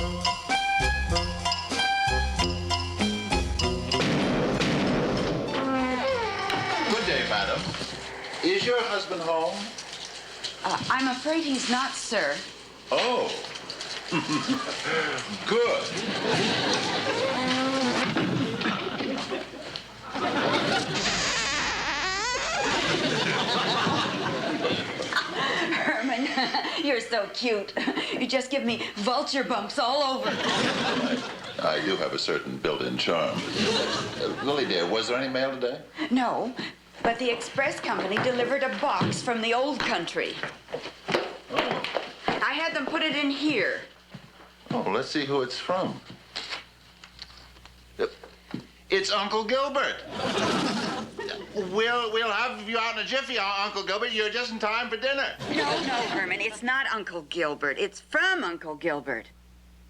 Good day, madam. Is your husband home? I'm afraid he's not, sir. Oh. Good. Herman, you're so cute. You just give me vulture bumps all over. I do have a certain built-in charm. Lily, dear, was there any mail today? No, but the express company delivered a box from the old country. Oh. I had them put it in here. Oh, let's see who it's from. It's Uncle Gilbert. We'll have you out in a jiffy, Uncle Gilbert. You're just in time for dinner. No, Herman, it's not Uncle Gilbert. It's from Uncle Gilbert.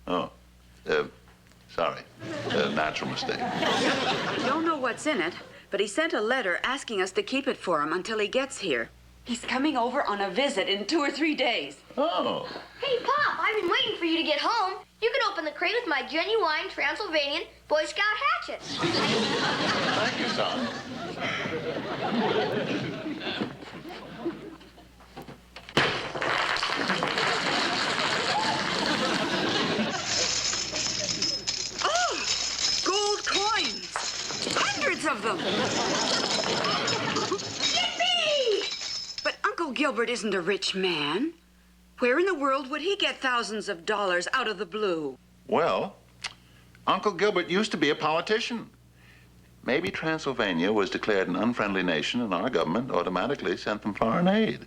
Oh, sorry. Natural mistake. I don't know what's in it, but he sent a letter asking us to keep it for him until he gets here. He's coming over on a visit in 2 or 3 days. Oh. Hey, Pop, I've been waiting for you to get home. You can open the crate with my genuine Transylvanian Boy Scout hatchet. Thank you, son. Oh, gold coins. Hundreds of them. Yippee! But Uncle Gilbert isn't a rich man. Where in the world would he get thousands of dollars out of the blue? Well, Uncle Gilbert used to be a politician. Maybe Transylvania was declared an unfriendly nation and our government automatically sent them foreign aid.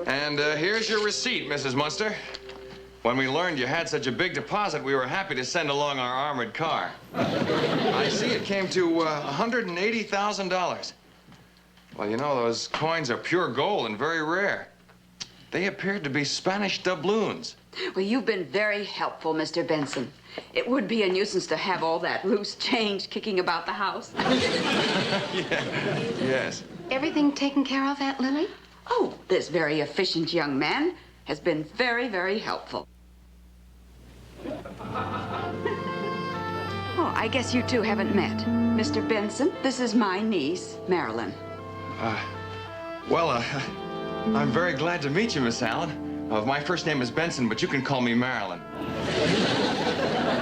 And here's your receipt, Mrs. Munster. When we learned you had such a big deposit, we were happy to send along our armored car. I see it came to $180,000. Well, you know, those coins are pure gold and very rare. They appeared to be Spanish doubloons. Well, you've been very helpful, Mr. Benson. It would be a nuisance to have all that loose change kicking about the house. Yeah. Yes. Everything taken care of, Aunt Lily? Oh, this very efficient young man has been very, very helpful. Oh, I guess you two haven't met. Mr. Benson, this is my niece, Marilyn. I'm very glad to meet you, Miss Allen. My first name is Benson, but you can call me Marilyn.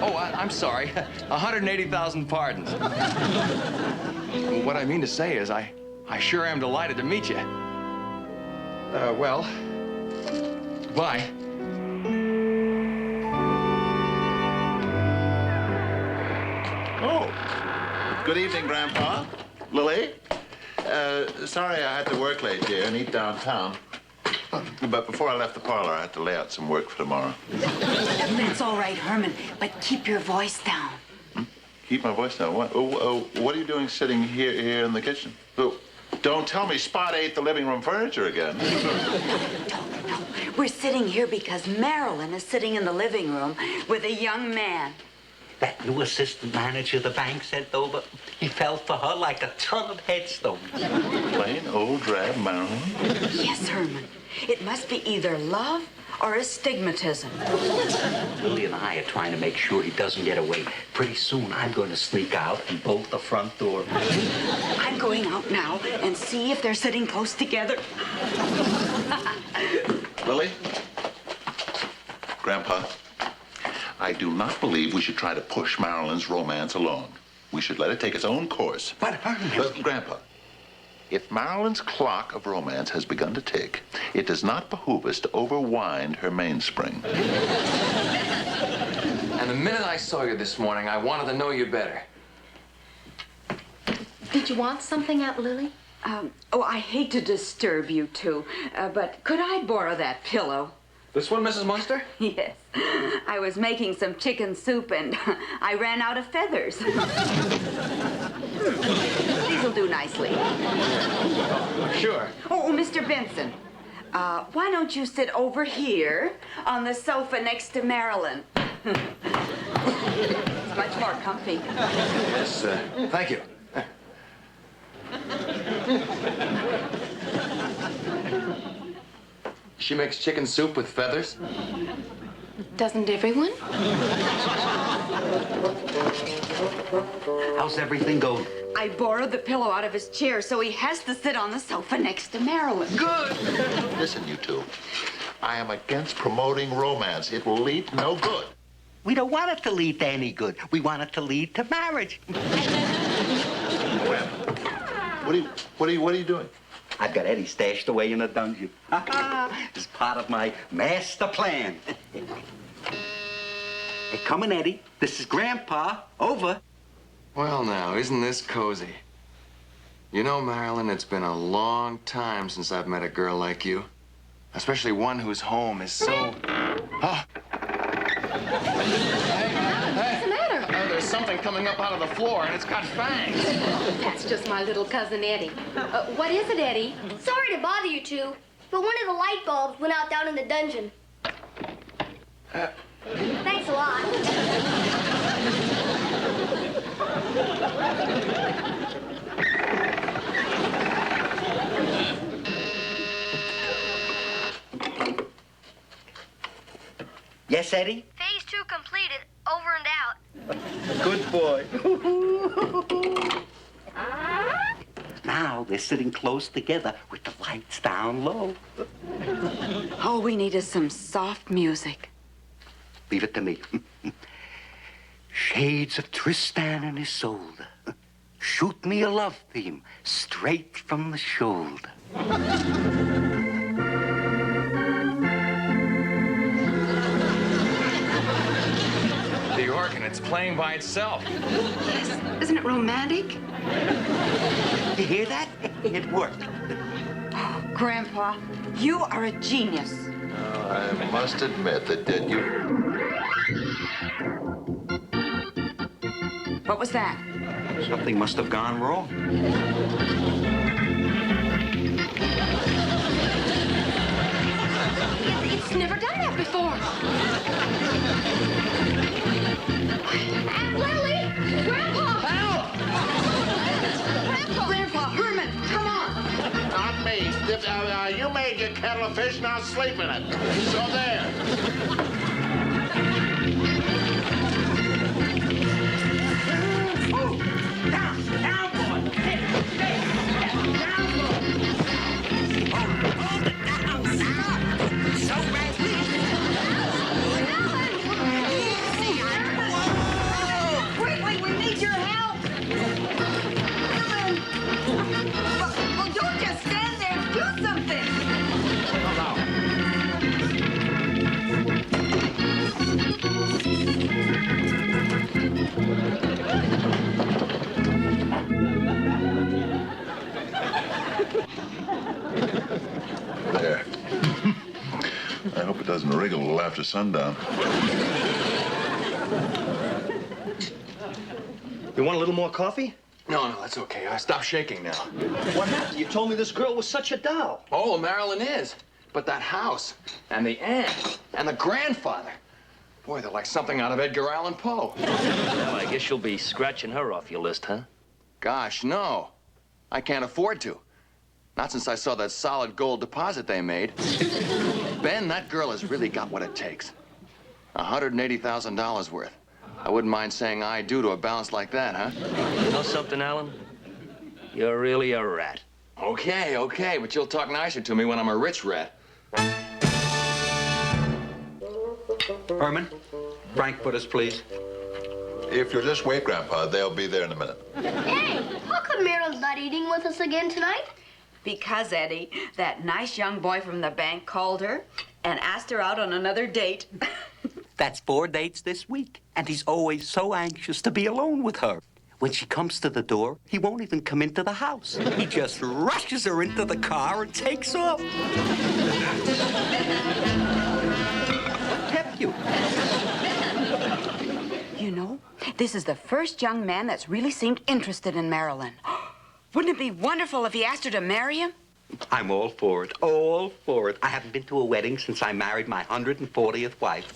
Oh, I'm sorry. 180,000 pardons. What I mean to say is I sure am delighted to meet you. Well, bye. Oh, good evening, Grandpa. Lily? Sorry I had to work late, dear, and eat downtown. But before I left the parlor, I had to lay out some work for tomorrow. That's all right, Herman, but keep your voice down. Keep my voice down? What are you doing sitting here in the kitchen? Oh, don't tell me Spot ate the living room furniture again. No. We're sitting here because Marilyn is sitting in the living room with a young man. That new assistant manager the bank sent over, he fell for her like a ton of headstones. Plain old drab Marilyn. Yes, Herman. It must be either love or astigmatism. Lily and I are trying to make sure he doesn't get away. Pretty soon, I'm going to sneak out and bolt the front door. I'm going out now and see if they're sitting close together. Lily? Grandpa, I do not believe we should try to push Marilyn's romance along. We should let it take its own course. But Herman... But, Grandpa, if Marilyn's clock of romance has begun to tick, it does not behoove us to overwind her mainspring. And the minute I saw you this morning, I wanted to know you better. Did you want something, Aunt Lily? Oh, I hate to disturb you two, but could I borrow that pillow? This one, Mrs. Munster? Yes. I was making some chicken soup and I ran out of feathers. These will do nicely. Sure. Oh, Mr. Benson, why don't you sit over here on the sofa next to Marilyn? It's much more comfy. Yes, thank you. She makes chicken soup with feathers? Doesn't everyone? How's everything going? I borrowed the pillow out of his chair, so he has to sit on the sofa next to Marilyn. Good. Listen, you two. I am against promoting romance. It will lead to no good. We don't want it to lead to any good. We want it to lead to marriage. Grandpa, what are you doing? I've got Eddie stashed away in a dungeon. It's part of my master plan. Hey, come on, Eddie. This is Grandpa. Over. Well, now, isn't this cozy? You know, Marilyn, it's been a long time since I've met a girl like you. Especially one whose home is so... Oh. What's the matter? Oh, there's something coming up out of the floor, and it's got fangs. That's just my little cousin Eddie. What is it, Eddie? Sorry to bother you two, but one of the light bulbs went out down in the dungeon. Thanks a lot. Yes, Eddie? Phase 2 completed, over and out. Good boy. Now they're sitting close together with the lights down low. All we need is some soft music. Leave it to me. Shades of Tristan and Isolde. Shoot me a love theme straight from the shoulder. The organ, it's playing by itself. Yes. Isn't it romantic? You hear that? It worked. Grandpa, you are a genius. I must admit that you... What was that? Something must have gone wrong. It's never done that before. Aunt Lily! Grandpa! Grandpa, Herman, come on. Not me. You made your kettle of fish, now sleep in it. So there. Quickly, we need your help. Herman. Well, don't just stand there. Do something. There. I hope it doesn't wriggle a little after sundown. You want a little more coffee? No, that's okay. Stop shaking now. What happened? You told me this girl was such a doll. Oh, Marilyn is. But that house, and the aunt, and the grandfather. Boy, they're like something out of Edgar Allan Poe. Well, I guess you'll be scratching her off your list, huh? Gosh, no. I can't afford to. Not since I saw that solid gold deposit they made. Ben, that girl has really got what it takes. $180,000 worth. I wouldn't mind saying I do to a balance like that, huh? You know something, Alan? You're really a rat. Okay, but you'll talk nicer to me when I'm a rich rat. Herman, Frankfurters, please. If you'll just wait, Grandpa, they'll be there in a minute. Hey, how come Marilyn's not eating with us again tonight? Because, Eddie, that nice young boy from the bank called her and asked her out on another date. That's 4 dates this week, and he's always so anxious to be alone with her. When she comes to the door, he won't even come into the house. He just rushes her into the car and takes off. What kept you? You know, this is the first young man that's really seemed interested in Marilyn. Wouldn't it be wonderful if he asked her to marry him? I'm all for it, all for it. I haven't been to a wedding since I married my 140th wife.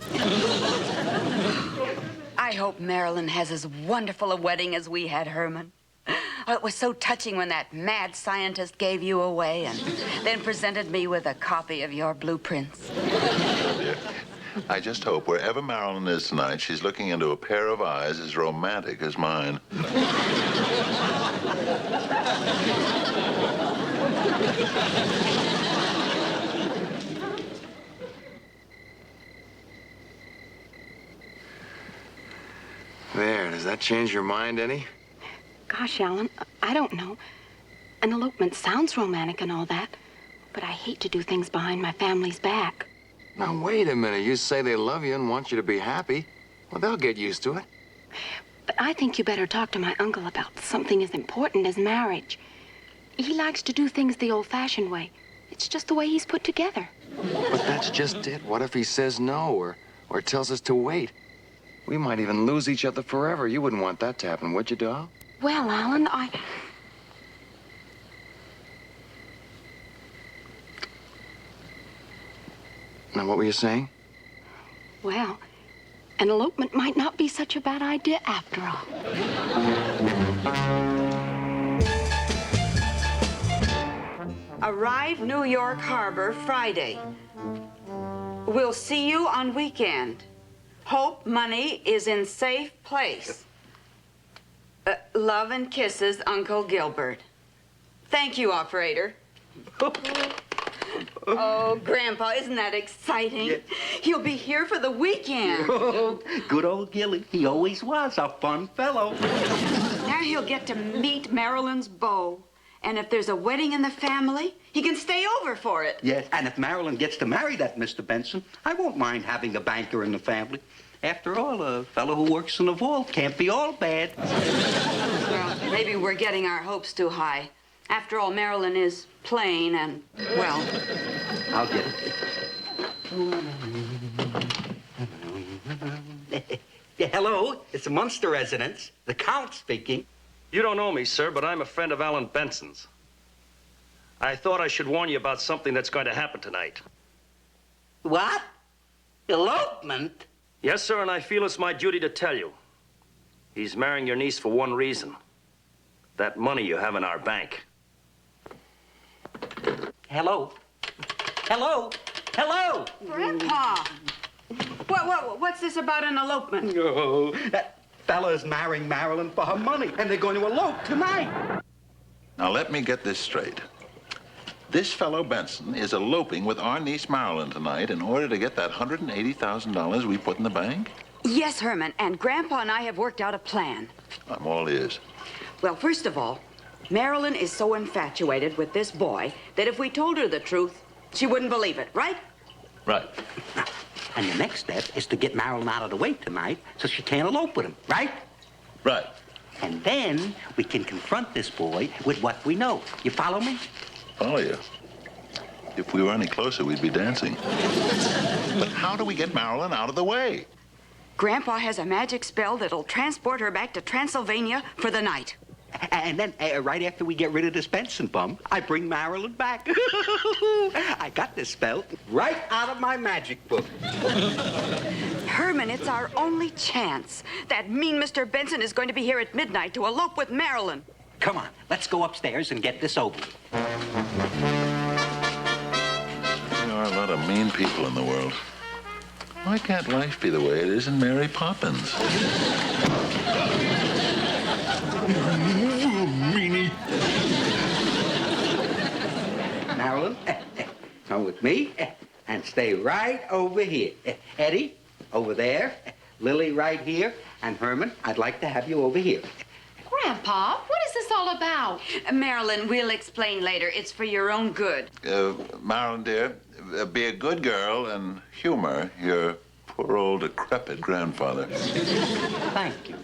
I hope Marilyn has as wonderful a wedding as we had, Herman. Oh, it was so touching when that mad scientist gave you away and then presented me with a copy of your blueprints. Dear, I just hope wherever Marilyn is tonight, she's looking into a pair of eyes as romantic as mine. There, does that change your mind any? Gosh, Alan, I don't know. An elopement sounds romantic and all that, but I hate to do things behind my family's back. Now, wait a minute. You say they love you and want you to be happy. Well, they'll get used to it. But I think you better talk to my uncle about something as important as marriage. He likes to do things the old-fashioned way. It's just the way he's put together. But that's just it. What if he says no or tells us to wait? We might even lose each other forever. You wouldn't want that to happen, would you, doll? Well, Alan, Now, what were you saying? Well, an elopement might not be such a bad idea after all. Arrive New York Harbor Friday. We'll see you on weekend. Hope money is in safe place. Love and kisses, Uncle Gilbert. Thank you, operator. Oh, Grandpa, isn't that exciting? Yeah. He'll be here for the weekend. Oh, good old Gilly. He always was a fun fellow. Now he'll get to meet Marilyn's beau. And if there's a wedding in the family, he can stay over for it. Yes, and if Marilyn gets to marry that Mr. Benson, I won't mind having a banker in the family. After all, a fellow who works in the vault can't be all bad. Well, maybe we're getting our hopes too high. After all, Marilyn is plain and, well... I'll get it. Hello, it's the Munster residence. The Count speaking. You don't know me, sir, but I'm a friend of Alan Benson's. I thought I should warn you about something that's going to happen tonight. What? Elopement? Yes, sir, and I feel it's my duty to tell you. He's marrying your niece for one reason. That money you have in our bank. Hello? Hello? Hello? Grandpa! What's this about an elopement? No, that fella's marrying Marilyn for her money, and they're going to elope tonight. Now, let me get this straight. This fellow Benson is eloping with our niece Marilyn tonight in order to get that $180,000 we put in the bank? Yes, Herman, and Grandpa and I have worked out a plan. I'm all ears. Well, first of all, Marilyn is so infatuated with this boy that if we told her the truth, she wouldn't believe it, right? Right. And the next step is to get Marilyn out of the way tonight so she can't elope with him, right? Right. And then we can confront this boy with what we know. You follow me? Follow you. If we were any closer, we'd be dancing. But how do we get Marilyn out of the way? Grandpa has a magic spell that'll transport her back to Transylvania for the night. And then, right after we get rid of this Benson bum, I bring Marilyn back. I got this spell right out of my magic book. Herman, it's our only chance. That mean Mr. Benson is going to be here at midnight to elope with Marilyn. Come on, let's go upstairs and get this over with. There are a lot of mean people in the world. Why can't life be the way it is in Mary Poppins? Meanie. Marilyn, come with me and stay right over here. Eddie, over there. Lily, right here. And Herman, I'd like to have you over here. Grandpa, what is this all about? Marilyn, we'll explain later. It's for your own good. Marilyn, dear, be a good girl and humor your poor old decrepit grandfather. Thank you.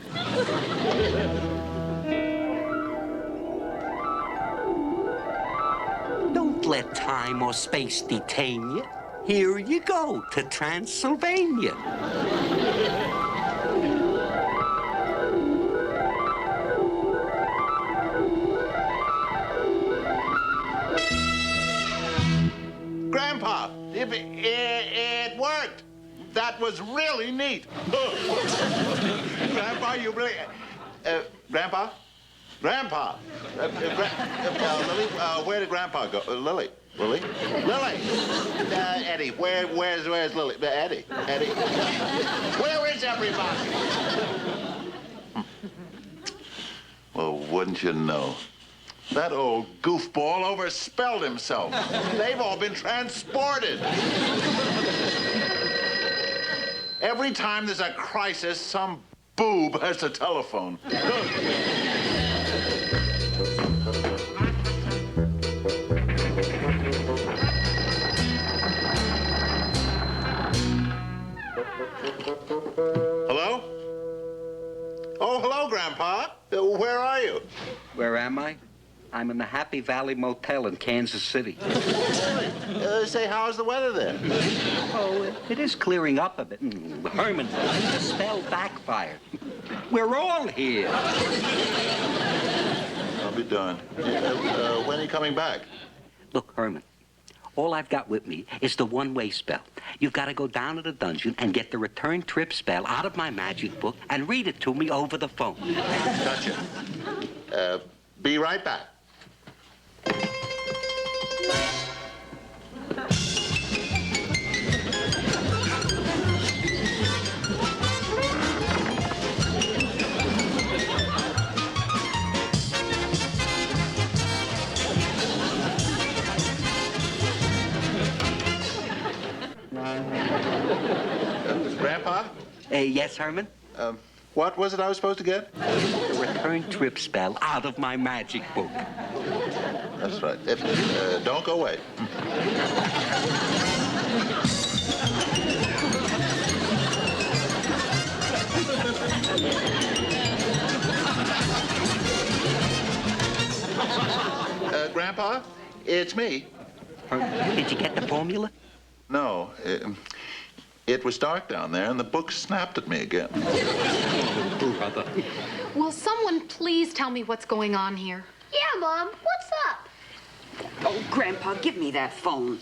Don't let time or space detain you. Here you go to Transylvania. Grandpa, it worked. That was really neat. Grandpa, you really... Grandpa? Grandpa? Lily, where did Grandpa go? Lily? Lily? Eddie, where's Lily? Eddie? Where is everybody? Well, wouldn't you know? That old goofball overspelled himself. They've all been transported. Every time there's a crisis, some boob has to telephone. Hello? Oh, hello, Grandpa. Where are you? Where am I? I'm in the Happy Valley Motel in Kansas City. Say, how's the weather there? Oh, it is clearing up a bit. Herman, the spell backfired. We're all here. I'll be darned. When are you coming back? Look, Herman, all I've got with me is the one-way spell. You've got to go down to the dungeon and get the return trip spell out of my magic book and read it to me over the phone. Gotcha. Be right back. Grandpa? Yes, Herman? What was it I was supposed to get? The return trip spell out of my magic book. That's right. Don't go away. Grandpa, it's me. Herman, did you get the formula? No. It was dark down there, and the book snapped at me again. Brother. Will someone please tell me what's going on here? Yeah, Mom. What's up? Oh, Grandpa, give me that phone.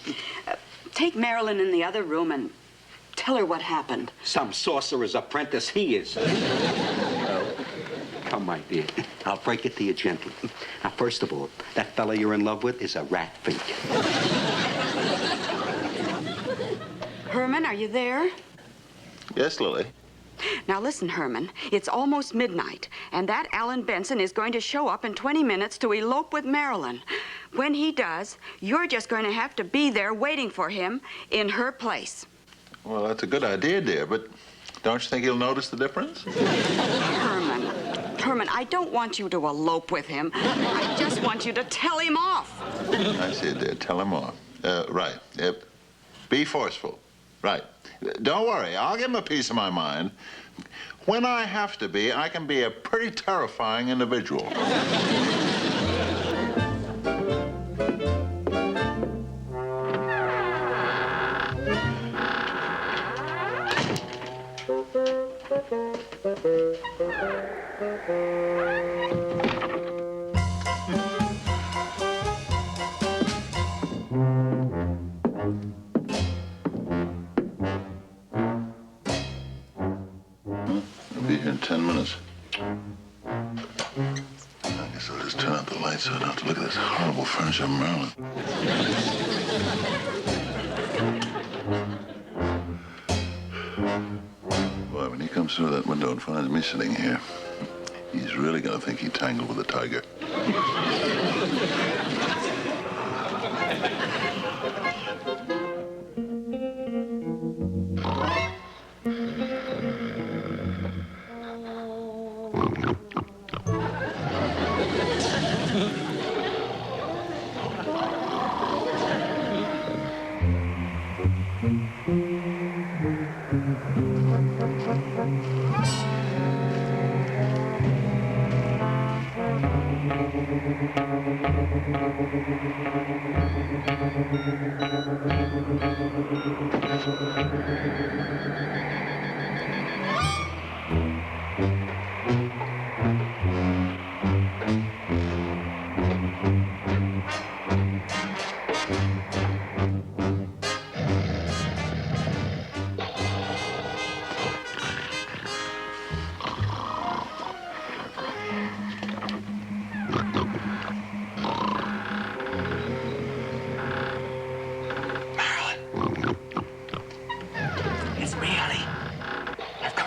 Take Marilyn in the other room and tell her what happened. Some sorcerer's apprentice he is. Come, my dear. I'll break it to you gently. Now, first of all, that fella you're in love with is a rat freak. Herman, are you there? Yes, Lily. Now listen, Herman, it's almost midnight, and that Alan Benson is going to show up in 20 minutes to elope with Marilyn. When he does, you're just going to have to be there waiting for him in her place. Well, that's a good idea, dear, but don't you think he'll notice the difference? Herman, I don't want you to elope with him. I just want you to tell him off. I see, dear. Tell him off. Right. Be forceful. Right. Don't worry. I'll give him a piece of my mind. When I have to be, I can be a pretty terrifying individual. 10 minutes. I guess I'll just turn out the lights so I don't have to look at this horrible furniture in Maryland. Boy, when he comes through that window and finds me sitting here, he's really gonna think he tangled with a tiger.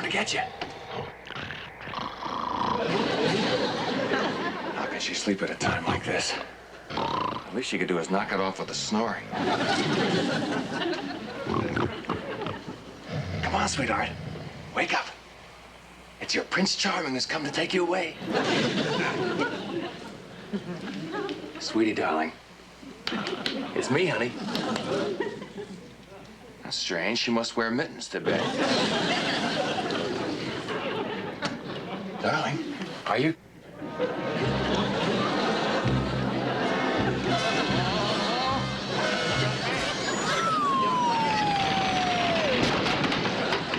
Get you. How can she sleep at a time like this? The least she could do is knock it off with the snoring. Come on, sweetheart. Wake up. It's your Prince Charming who's come to take you away. Sweetie, darling. It's me, honey. That's strange. She must wear mittens to bed. Darling, are you?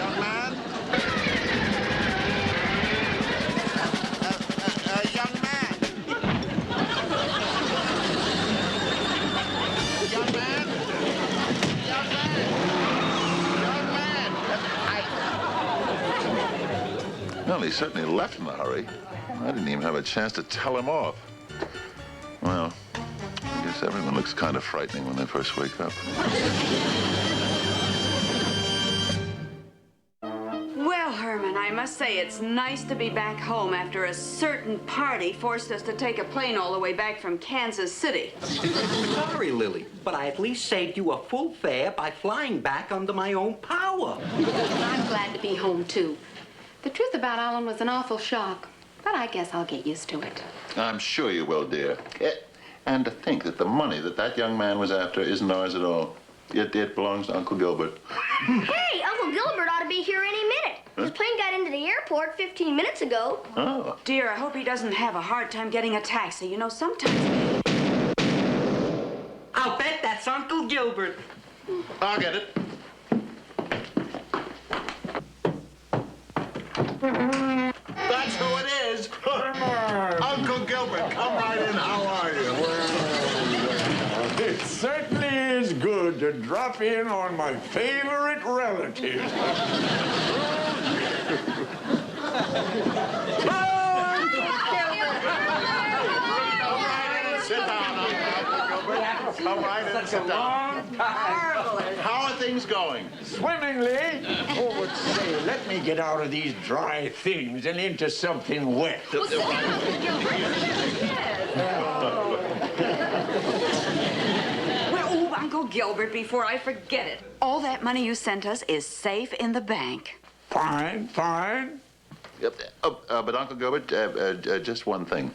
Young man? Young man? Young man? Young man? Young man? Well, he certainly left in a hurry. I didn't even have a chance to tell him off. Well, I guess everyone looks kind of frightening when they first wake up. Well, Herman, I must say it's nice to be back home after a certain party forced us to take a plane all the way back from Kansas City. Sorry, Lily, but I at least saved you a full fare by flying back under my own power. I'm glad to be home, too. The truth about Alan was an awful shock, but I guess I'll get used to it. I'm sure you will, dear. And to think that the money that young man was after isn't ours at all. It belongs to Uncle Gilbert. Hey, Uncle Gilbert ought to be here any minute. His plane got into the airport 15 minutes ago. Oh. Dear, I hope he doesn't have a hard time getting a taxi. You know, sometimes... I'll bet that's Uncle Gilbert. I'll get it. That's who it is. Uncle Gilbert, come right in. How are you? It certainly is good to drop in on my favorite relative. Sit down, Uncle Gilbert. Come right in and sit down. How are things going? Swimmingly. Oh, but say, let me get out of these dry things and into something wet. Well, Uncle Gilbert, before I forget it, all that money you sent us is safe in the bank. Fine, fine. Yep. But Uncle Gilbert, just one thing.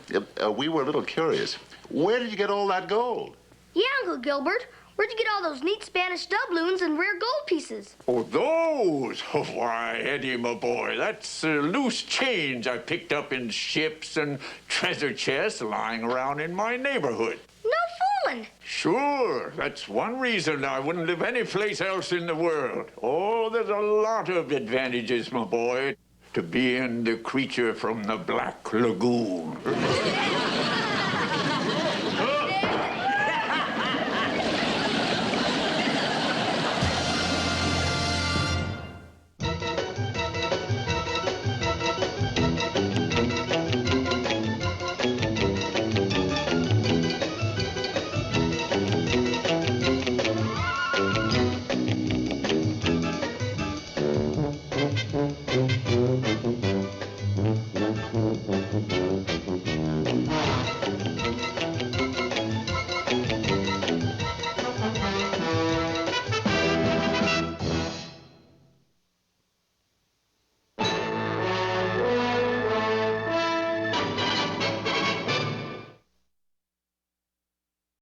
We were a little curious. Where did you get all that gold? Yeah, Uncle Gilbert. Where'd you get all those neat Spanish doubloons and rare gold pieces? Oh, those? Oh, why, Eddie, my boy, that's loose change I picked up in ships and treasure chests lying around in my neighborhood. No fooling. Sure, that's one reason I wouldn't live any place else in the world. Oh, there's a lot of advantages, my boy, to being the creature from the Black Lagoon.